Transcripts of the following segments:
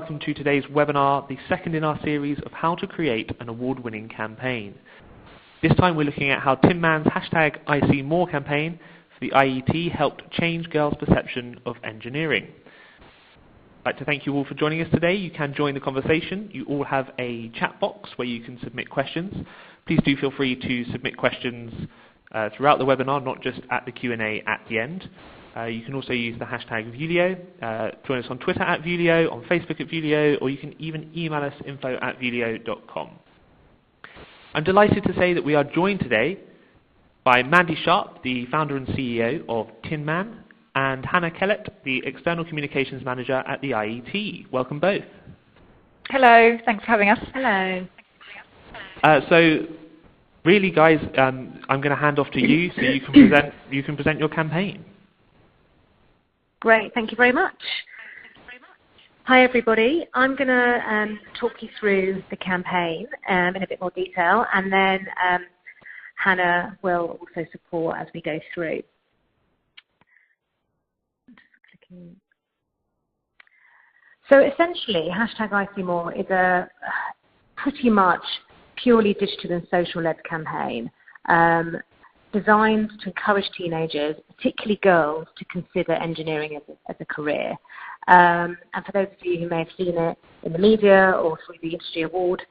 Welcome to today's webinar, the second in our series of how to create an award-winning campaign. This time we're looking at how Tin Man's #ICMore campaign for the IET helped change girls' perception of engineering. I'd like to thank you all for joining us today. You can join the conversation. You all have a chat box where you can submit questions. Please do feel free to submit questions throughout the webinar, not just at the Q&A at the end. You can also use the hashtag Vuelio. Join us on Twitter at Vuelio, on Facebook at Vuelio, or you can even email us info@vuelio.com. I'm delighted to say that we are joined today by Mandy Sharp, the founder and CEO of Tin Man, and Hannah Kellett, the External Communications Manager at the IET. Welcome both. Hello, thanks for having us. Hello. So really, guys, I'm going to hand off to you so you can present your campaign. Great, thank you very much. Hi everybody, I'm going to talk you through the campaign in a bit more detail, and then Hannah will also support as we go through. So essentially, #ICMore is a pretty much purely digital and social-led campaign designed to encourage teenagers, particularly girls, to consider engineering as a career. And for those of you who may have seen it in the media or through the industry awards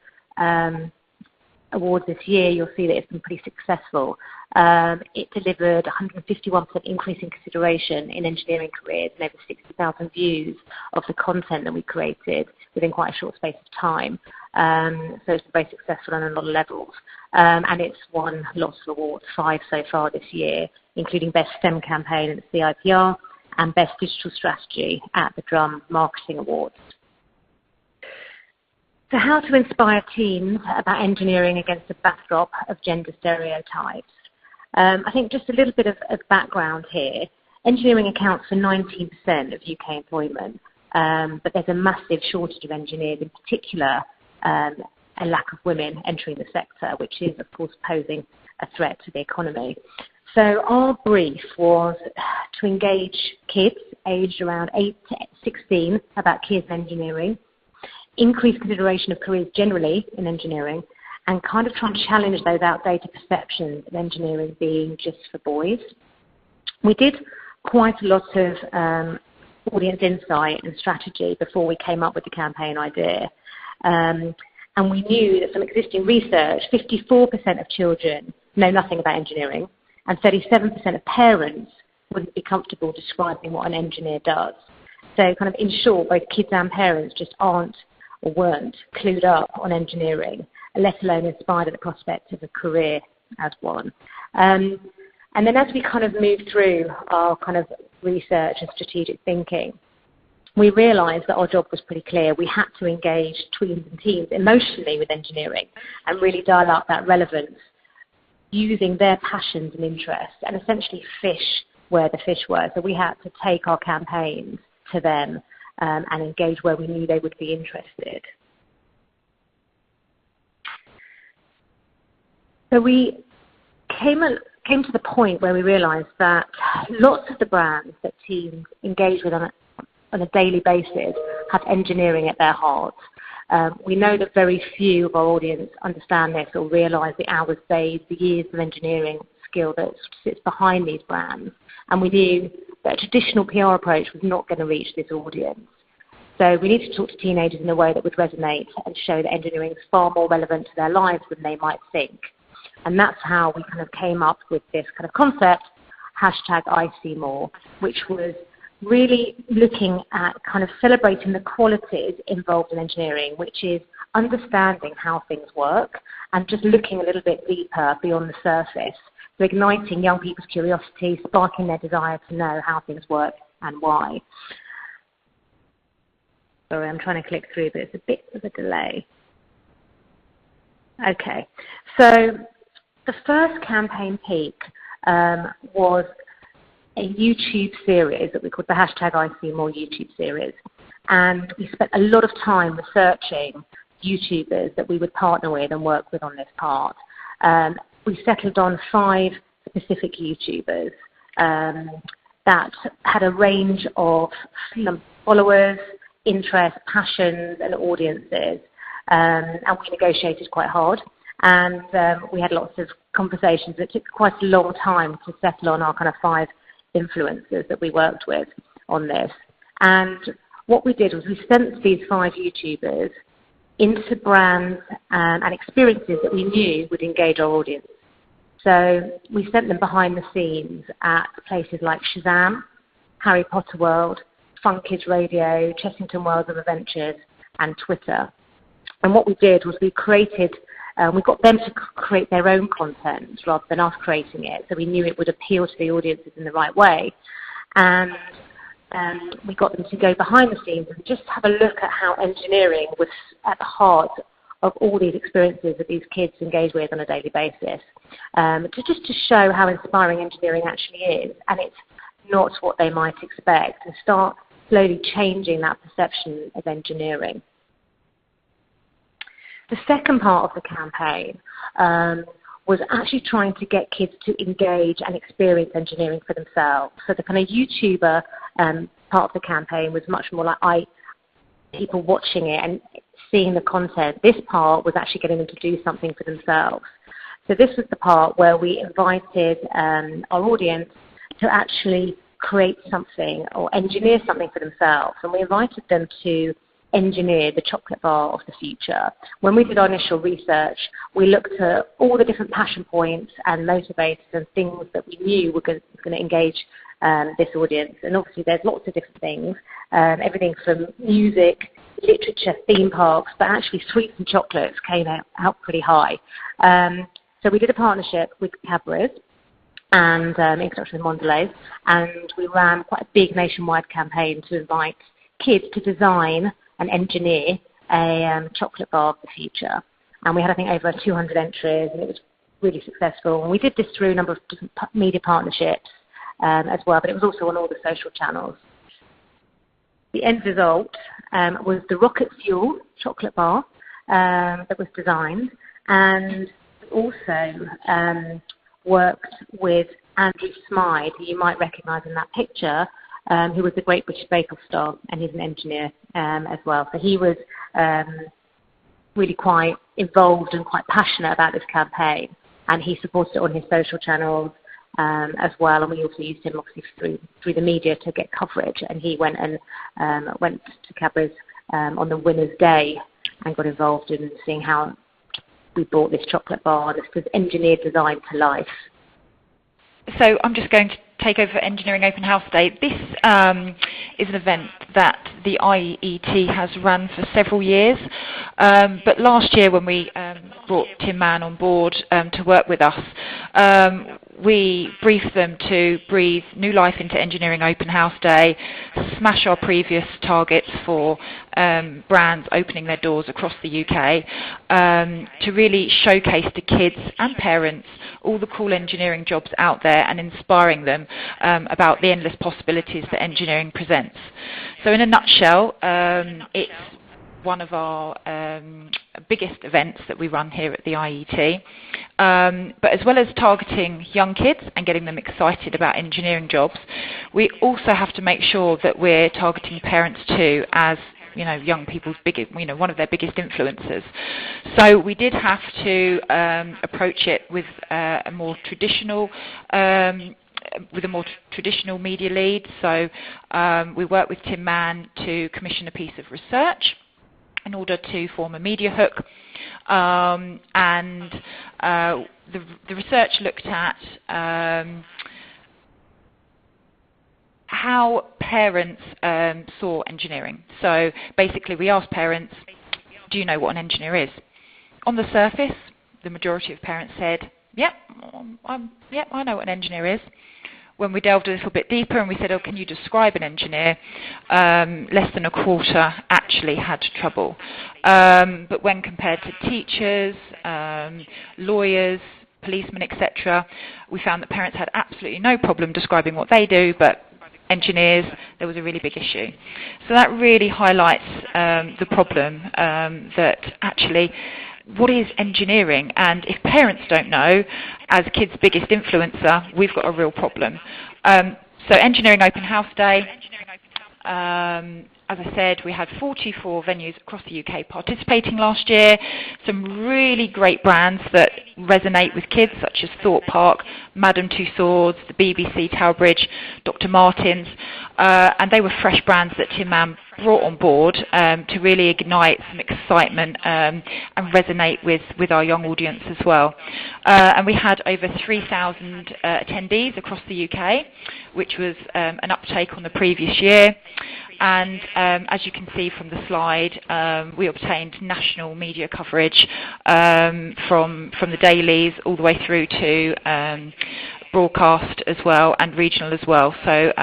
this year, you'll see that it's been pretty successful. It delivered 151% increase in consideration in engineering careers and over 60,000 views of the content that we created within quite a short space of time. So it's been very successful on a lot of levels. And it's won lots of awards, 5 so far this year, including Best STEM Campaign at the CIPR and Best Digital Strategy at the Drum Marketing Awards. So how to inspire teens about engineering against the backdrop of gender stereotypes. I think just a little bit of background here. Engineering accounts for 19% of UK employment, but there's a massive shortage of engineers, in particular a lack of women entering the sector, which is of course posing a threat to the economy. So our brief was to engage kids aged around 8 to 16 about careers in engineering, increase consideration of careers generally in engineering, and kind of try and challenge those outdated perceptions of engineering being just for boys. We did quite a lot of audience insight and strategy before we came up with the campaign idea. And we knew that from existing research, 54% of children know nothing about engineering, and 37% of parents wouldn't be comfortable describing what an engineer does. So kind of in short, both kids and parents just aren't or weren't clued up on engineering, let alone inspired at the prospect of a career as one. And then as we kind of moved through our kind of research and strategic thinking, we realised that our job was pretty clear. We had to engage tweens and teens emotionally with engineering and really dial up that relevance using their passions and interests and essentially fish where the fish were. So we had to take our campaigns to them and engage where we knew they would be interested. So we came to the point where we realised that lots of the brands that teens engage with on a daily basis have engineering at their heart. We know that very few of our audience understand this or realise the hours, days, the years of engineering skill that sits behind these brands. And we knew that a traditional PR approach was not going to reach this audience. So we need to talk to teenagers in a way that would resonate and show that engineering is far more relevant to their lives than they might think. And that's how we kind of came up with this kind of concept, #ICMore, which was really looking at kind of celebrating the qualities involved in engineering, which is understanding how things work and just looking a little bit deeper beyond the surface. So igniting young people's curiosity, sparking their desire to know how things work and why. Sorry, I'm trying to click through, but it's a bit of a delay. Okay, so the first campaign peak was a YouTube series that we called the #ICMore YouTube series. And we spent a lot of time researching YouTubers that we would partner with and work with on this part. We settled on 5 specific YouTubers that had a range of followers, interests, passions and audiences, and we negotiated quite hard, and we had lots of conversations. It took quite a long time to settle on our kind of 5 influencers that we worked with on this. And what we did was we sent these 5 YouTubers into brands and experiences that we knew would engage our audience. So we sent them behind the scenes at places like Shazam, Harry Potter World, Fun Kids Radio, Chessington Worlds of Adventures, and Twitter. And what we did was we got them to create their own content rather than us creating it, so we knew it would appeal to the audiences in the right way. And we got them to go behind the scenes and just have a look at how engineering was at the heart of all these experiences that these kids engage with on a daily basis, to show how inspiring engineering actually is, and it's not what they might expect, and start slowly changing that perception of engineering. The second part of the campaign was actually trying to get kids to engage and experience engineering for themselves. So the kind of YouTuber part of the campaign was much more like people watching it and seeing the content. This part was actually getting them to do something for themselves. So this was the part where we invited our audience to actually create something or engineer something for themselves. And we invited them to engineer the chocolate bar of the future. When we did our initial research, we looked at all the different passion points and motivators and things that we knew were going to engage this audience. And obviously there's lots of different things, everything from music, literature, theme parks, but actually sweets and chocolates came out pretty high. So we did a partnership with Cadbury's and in conjunction with Mondelez, and we ran quite a big nationwide campaign to invite kids to design and engineer a chocolate bar of the future. And we had, I think, over 200 entries, and it was really successful. And we did this through a number of different media partnerships as well, but it was also on all the social channels. The end result was the rocket fuel chocolate bar that was designed, and also worked with Andrew Smythe, who you might recognise in that picture, who was the Great British Bake Off star, and he's an engineer as well. So he was really quite involved and quite passionate about this campaign, and he supported it on his social channels as well. And we also used him obviously through the media to get coverage. And he went to Cadbury's on the winner's day and got involved in seeing how we brought this chocolate bar, this engineered design, to life. So I'm just going to take over Engineering Open House Day. This is an event that the IET has run for several years, but last year when we brought Tim Mann on board to work with us, we briefed them to breathe new life into Engineering Open House Day, smash our previous targets for brands opening their doors across the UK, to really showcase to kids and parents all the cool engineering jobs out there and inspiring them about the endless possibilities that engineering presents. So in a nutshell, it's one of our biggest events that we run here at the IET. But as well as targeting young kids and getting them excited about engineering jobs, we also have to make sure that we're targeting parents too, as young people's one of their biggest influences. So we did have to approach it with a more traditional media lead. So we worked with Tim Mann to commission a piece of research in order to form a media hook, and the research looked at how parents saw engineering. So basically we asked parents, do you know what an engineer is? On the surface, the majority of parents said, yep, I know what an engineer is. When we delved a little bit deeper and we said, can you describe an engineer? Less than a quarter actually had trouble. But when compared to teachers, lawyers, policemen, etc., we found that parents had absolutely no problem describing what they do, but engineers, there was a really big issue. So that really highlights the problem that actually, what is engineering? And if parents don't know, as kids' biggest influencer, we've got a real problem. So Engineering Open House Day, As I said, we had 44 venues across the UK participating last year. Some really great brands that resonate with kids, such as Thorpe Park, Madame Tussauds, the BBC Tower Bridge, Dr. Martens, and they were fresh brands that Tin Man brought on board to really ignite some excitement and resonate with our young audience as well. And we had over 3,000 attendees across the UK, which was an uptake on the previous year. And as you can see from the slide, we obtained national media coverage from the dailies all the way through to broadcast as well and regional as well. So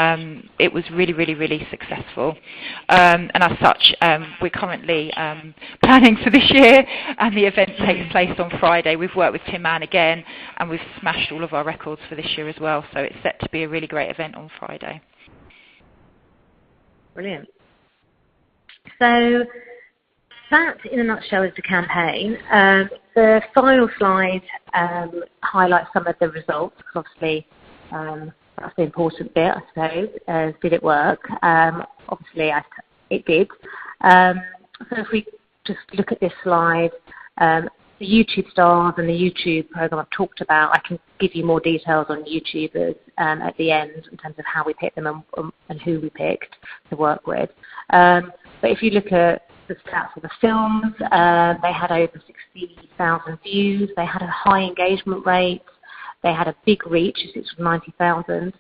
it was really successful. And as such, we're currently planning for this year, and the event takes place on Friday. We've worked with Tin Man again, and we've smashed all of our records for this year as well. So it's set to be a really great event on Friday. Brilliant. So that, in a nutshell, is the campaign. The final slide highlights some of the results, because obviously that's the important bit, I suppose. Did it work? Obviously, it did. So if we just look at this slide, the YouTube stars and the YouTube program I've talked about, I can give you more details on YouTubers at the end in terms of how we picked them and who we picked to work with. But if you look at the stats of the films, they had over 60,000 views, they had a high engagement rate, they had a big reach, it was 90,000.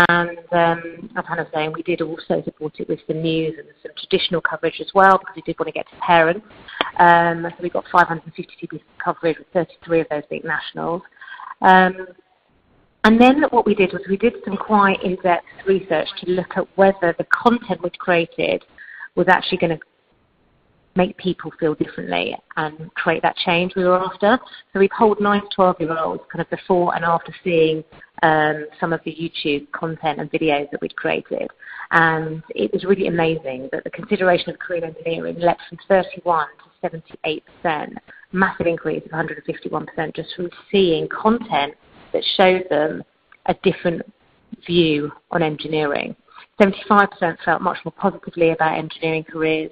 And as Hannah was saying, we did also support it with some news and some traditional coverage as well, because we did want to get to parents. So we got 552 pieces of coverage, with 33 of those being nationals. And then what we did was we did some quite in-depth research to look at whether the content we'd created was actually going to make people feel differently and create that change we were after. So we polled 9 to 12-year-olds kind of before and after seeing some of the YouTube content and videos that we'd created. And it was really amazing that the consideration of career engineering leapt from 31 to 78%, massive increase of 151% just from seeing content that showed them a different view on engineering. 75% felt much more positively about engineering careers.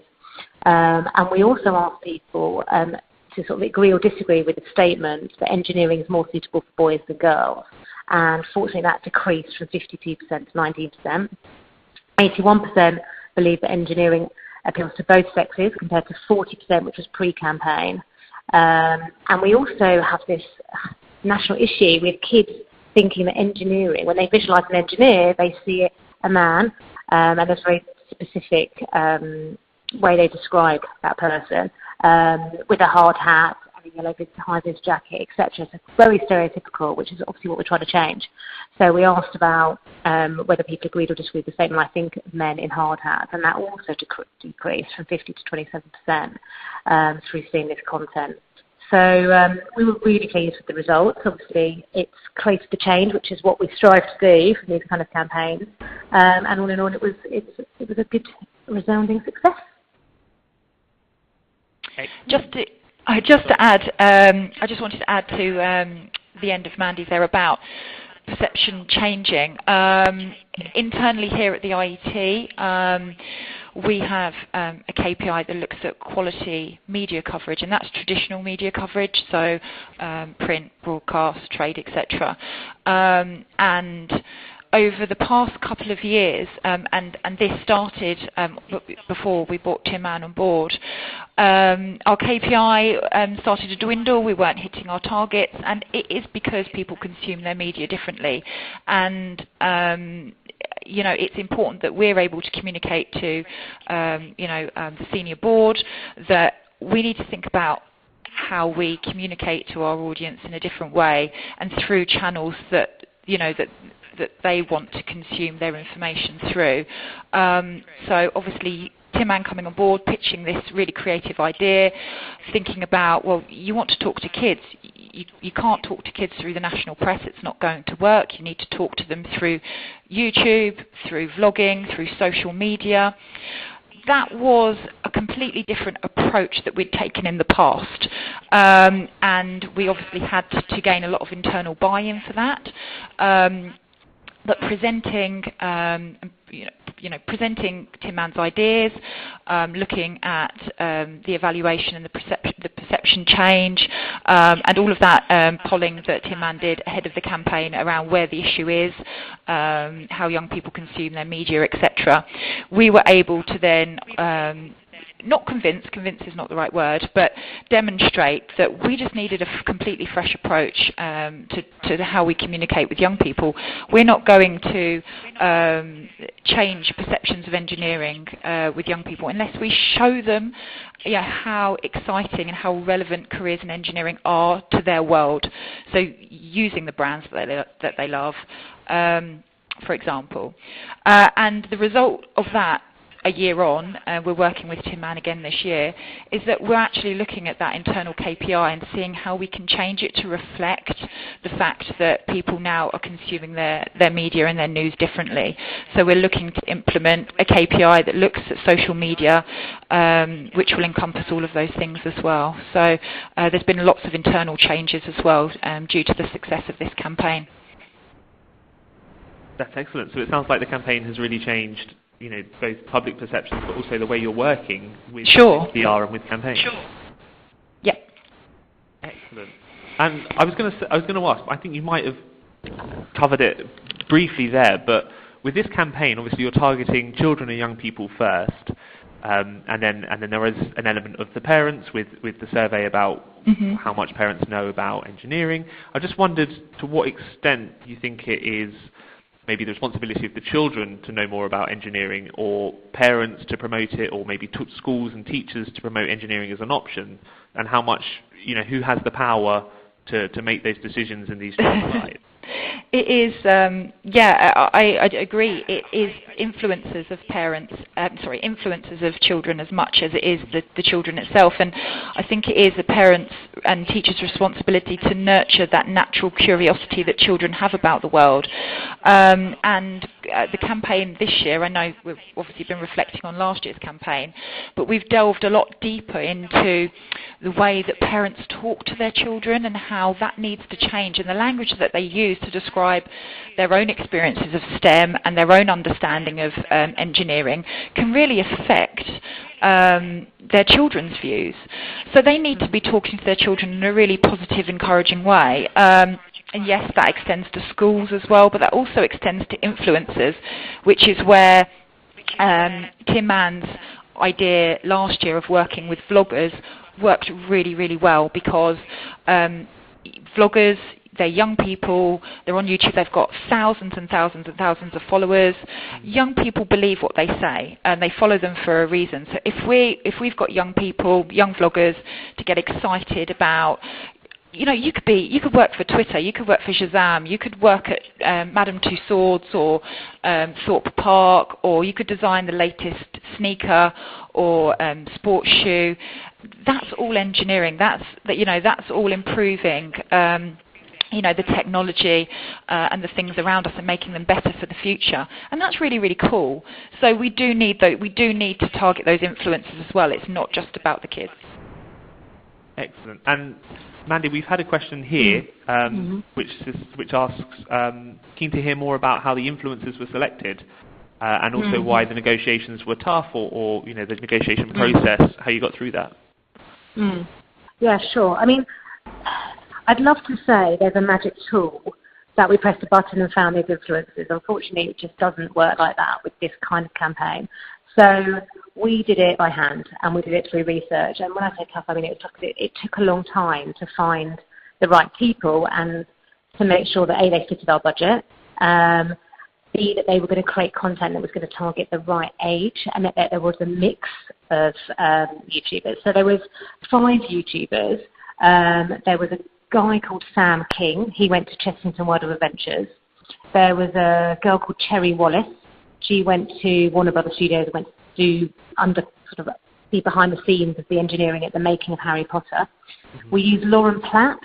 And we also asked people to sort of agree or disagree with the statement that engineering is more suitable for boys than girls. And fortunately that decreased from 52% to 19%. 81% believe that engineering appeals to both sexes compared to 40%, which was pre-campaign. And we also have this national issue with kids thinking that engineering, when they visualise an engineer, they see a man, and there's a very specific way they describe that person, with a hard hat and a yellow high-vis jacket, etc. So very stereotypical, which is obviously what we're trying to change. So we asked about whether people agreed or disagreed with the statement, I think men in hard hats, and that also decreased from 50 to 27% through seeing this content. So we were really pleased with the results. Obviously, it's created the change, which is what we strive to do for these kind of campaigns. And all in all, it was a good, resounding success. Just to add, I just wanted to add to the end of Mandy's there about perception changing. Internally here at the IET, we have a KPI that looks at quality media coverage, and that's traditional media coverage, so print, broadcast, trade, etc. And over the past couple of years, and this started before we brought Tin Man on board, our KPI started to dwindle. We weren't hitting our targets, and it is because people consume their media differently. And you know, it's important that we're able to communicate to the senior board that we need to think about how we communicate to our audience in a different way and through channels that that they want to consume their information through. So obviously Tin Man coming on board, pitching this really creative idea, thinking about, well, you want to talk to kids. You can't talk to kids through the national press. It's not going to work. You need to talk to them through YouTube, through vlogging, through social media. That was a completely different approach that we'd taken in the past. And we obviously had to gain a lot of internal buy-in for that. But presenting presenting Tin Man's ideas, looking at the evaluation and the perception change, and all of that polling that Tin Man did ahead of the campaign around where the issue is, how young people consume their media, etc. We were able to then not convince is not the right word, but demonstrate that we just needed a completely fresh approach to how we communicate with young people. We're not going to change perceptions of engineering with young people unless we show them how exciting and how relevant careers in engineering are to their world. So using the brands that they love, for example. And the result of that, a year on, we're working with Tin Man again this year, is that we're actually looking at that internal KPI and seeing how we can change it to reflect the fact that people now are consuming their media and their news differently. So we're looking to implement a KPI that looks at social media, which will encompass all of those things as well. So there's been lots of internal changes as well due to the success of this campaign. That's excellent. So it sounds like the campaign has really changed, both public perceptions, but also the way you're working with PR and with campaigns. Sure. Yeah. Excellent. And I was going to ask. I think you might have covered it briefly there, but with this campaign, obviously you're targeting children and young people first, and then there is an element of the parents with the survey about how much parents know about engineering. I just wondered to what extent you think it is maybe the responsibility of the children to know more about engineering, or parents to promote it, or maybe schools and teachers to promote engineering as an option, and how much, who has the power to make those decisions in these children's lives? It is, I agree. It is influences of children as much as it is the children itself. And I think it is the parents' and teachers' responsibility to nurture that natural curiosity that children have about the world. And the campaign this year, I know we've obviously been reflecting on last year's campaign, but we've delved a lot deeper into the way that parents talk to their children and how that needs to change, and the language that they use to describe their own experiences of STEM and their own understanding of engineering can really affect their children's views. So they need to be talking to their children in a really positive, encouraging way. And yes, that extends to schools as well, but that also extends to influencers, which is where Tin Man's idea last year of working with vloggers worked really, really well, because vloggers, they're young people, they're on YouTube, they've got thousands and thousands and thousands of followers. Young people believe what they say, and they follow them for a reason. So if we've got young people, young vloggers, to get excited about, you could work for Twitter, you could work for Shazam, you could work at Madame Tussauds or Thorpe Park, or you could design the latest sneaker or sports shoe. That's all engineering. That's all improving the technology and the things around us and making them better for the future. And that's really, really cool. So we do need to target those influencers as well. It's not just about the kids. Excellent. And Mandy, we've had a question here which asks, keen to hear more about how the influencers were selected, and also why the negotiations were tough, or the negotiation process, how you got through that. Yeah, sure. I mean, I'd love to say there's a magic tool that we pressed a button and found these influences. Unfortunately, it just doesn't work like that with this kind of campaign. So we did it by hand, and we did it through research. And when I say tough, I mean it took a long time to find the right people and to make sure that A, they fitted our budget, B, that they were going to create content that was going to target the right age, and that there was a mix of YouTubers. So there was 5 YouTubers. There was a guy called Sam King. He went to Chessington World of Adventures. There was a girl called Cherry Wallace. She went to Warner Brothers Studios and went to be behind the scenes of the engineering at the making of Harry Potter. We used Lauren Platt,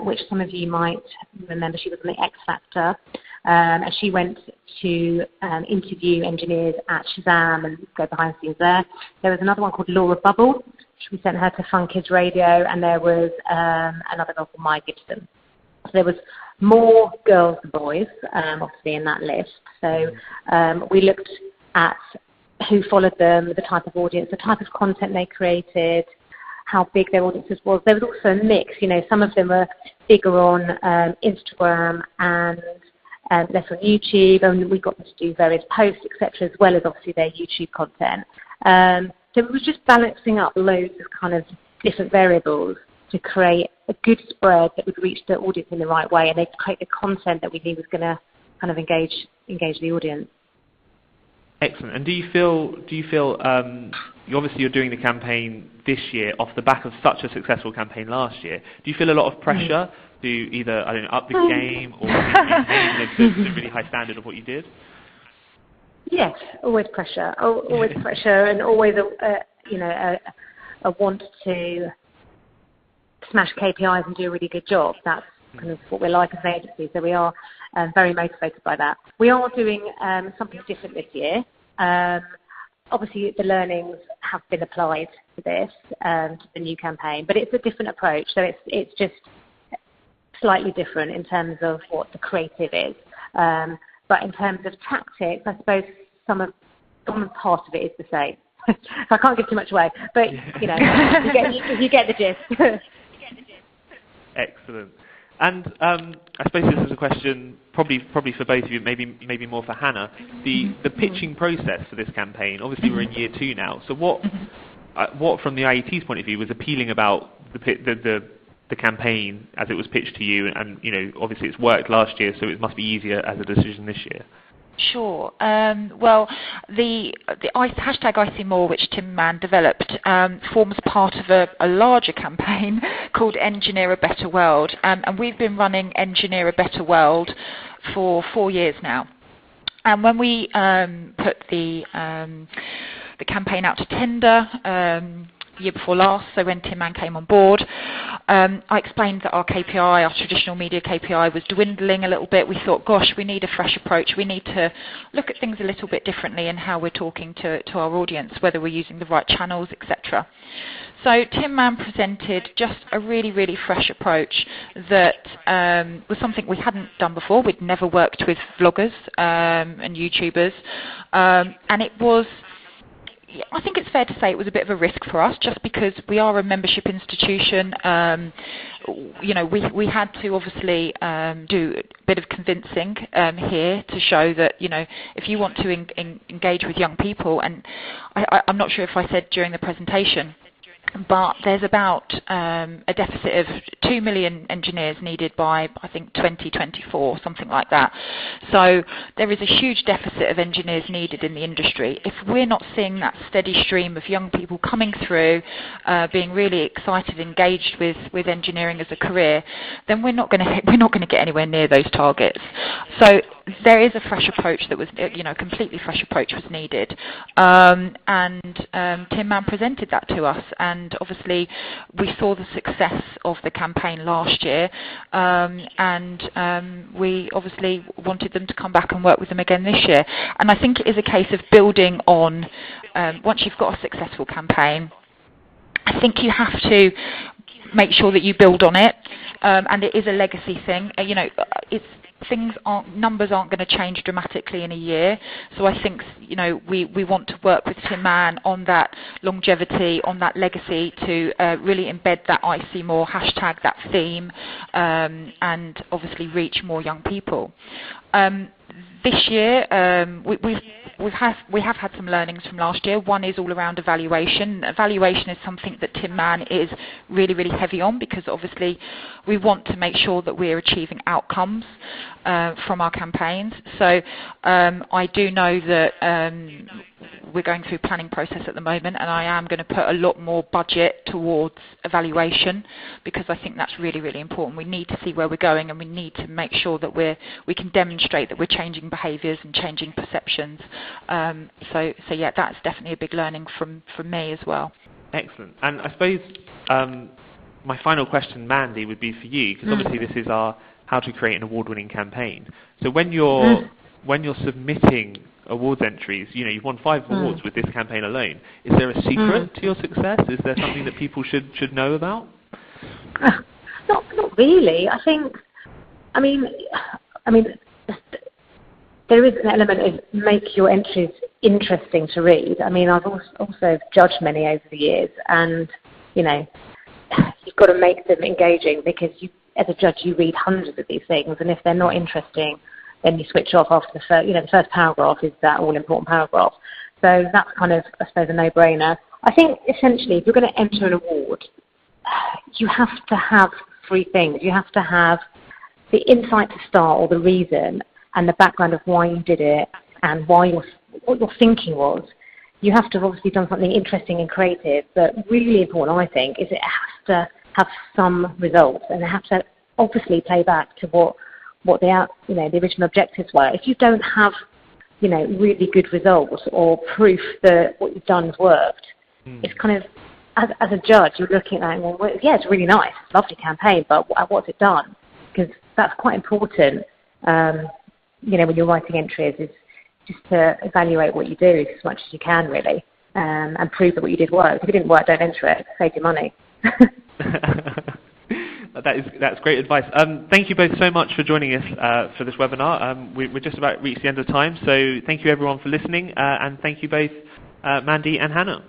which some of you might remember. She was on the X Factor. And she went to interview engineers at Shazam and go behind the scenes there. There was another one called Laura Bubble. We sent her to Fun Kids Radio, and there was another girl called Maya Gibson. So there was more girls than boys, obviously, in that list. So we looked at who followed them, the type of audience, the type of content they created, how big their audiences was. There was also a mix. Some of them were bigger on Instagram and less on YouTube, and we got them to do various posts, etc., as well as obviously their YouTube content. So it was just balancing up loads of kind of different variables to create a good spread that would reach the audience in the right way, and they'd create the content that we knew was going to kind of engage the audience. Excellent. And do you feel you're doing the campaign this year off the back of such a successful campaign last year? Do you feel a lot of pressure to either up the game or maintain the really high standard of what you did? Yes, always pressure. Always pressure, and always a want to smash KPIs and do a really good job. That's kind of what we're like as an agency, so we are very motivated by that. We are doing something different this year. Obviously, the learnings have been applied to this, to the new campaign, but it's a different approach, so it's just slightly different in terms of what the creative is. But in terms of tactics, I suppose some part of it is the same. So I can't give too much away, but you get the gist. Excellent. And I suppose this is a question probably for both of you, maybe more for Hannah. The pitching process for this campaign. Obviously, we're in year 2 now. So what from the IET's point of view was appealing about the campaign as it was pitched to you? And obviously it's worked last year, so it must be easier as a decision this year. Sure. Well, the hashtag #ICMore, which Tim Mann developed, forms part of a larger campaign called Engineer a Better World, and we've been running Engineer a Better World for 4 years now. And when we put the campaign out to tender the year before last, so when Tim Mann came on board, I explained that our KPI, our traditional media KPI, was dwindling a little bit. We thought, gosh, we need a fresh approach. We need to look at things a little bit differently in how we're talking to our audience, whether we're using the right channels, etc. So Tim Mann presented just a really, really fresh approach that was something we hadn't done before. We'd never worked with vloggers and YouTubers, and it was, I think it's fair to say it was a bit of a risk for us, just because we are a membership institution. We had to obviously do a bit of convincing here to show that if you want to engage with young people, and I'm not sure if I said during the presentation, but there's about a deficit of 2 million engineers needed by, I think, 2024, something like that. So there is a huge deficit of engineers needed in the industry. If we're not seeing that steady stream of young people coming through, being really excited, engaged with engineering as a career, then we're not going to get anywhere near those targets. So there is a fresh approach that was, completely fresh approach was needed, and Tim Mann presented that to us, and obviously we saw the success of the campaign last year, and we obviously wanted them to come back and work with them again this year. And I think it is a case of building on, once you've got a successful campaign, I think you have to make sure that you build on it, and it is a legacy thing. Numbers aren't going to change dramatically in a year. So I think we want to work with Tim Mann on that longevity, on that legacy, to really embed that ICMore hashtag, that theme, and obviously reach more young people. This year, we have had some learnings from last year. One is all around evaluation. Evaluation is something that Tim Mann is really, really heavy on, because obviously we want to make sure that we're achieving outcomes from our campaigns. So I do know that we're going through planning process at the moment, and I am going to put a lot more budget towards evaluation, because I think that's really, really important. We need to see where we're going, and we need to make sure that we can demonstrate that we're changing behaviours and changing perceptions. So yeah, that's definitely a big learning from me as well. Excellent. And I suppose my final question, Mandy, would be for you, because obviously this is our how to create an award-winning campaign. So when you're submitting awards entries, you've won 5 awards with this campaign alone. Is there a secret to your success? Is there something that people should know about? Not really. I mean, there is an element of make your entries interesting to read. I mean, I've also judged many over the years, and you've got to make them engaging, because as a judge, you read hundreds of these things, and if they're not interesting, then you switch off after the first paragraph is that all-important paragraph. So that's kind of, I suppose, a no-brainer. I think essentially, if you're going to enter an award, you have to have three things. You have to have the insight to start, or the reason, and the background of why you did it, and what your thinking was. You have to have obviously done something interesting and creative, but really important, I think, is it has to have some results, and it has to obviously play back to what the original objectives were. If you don't have really good results or proof that what you've done has worked, it's kind of, as a judge, you're looking at that and going, well, yeah, it's really nice, it's a lovely campaign, but what's it done? Because that's quite important, when you're writing entries, is just to evaluate what you do as much as you can, really, and prove that what you did worked. If it didn't work, don't enter it. Save your money. That's great advice. Thank you both so much for joining us for this webinar. We're just about reached the end of time, so thank you everyone for listening, and thank you both, Mandy and Hannah.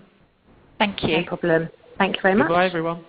Thank you. No problem. Thank you very much. Goodbye, everyone.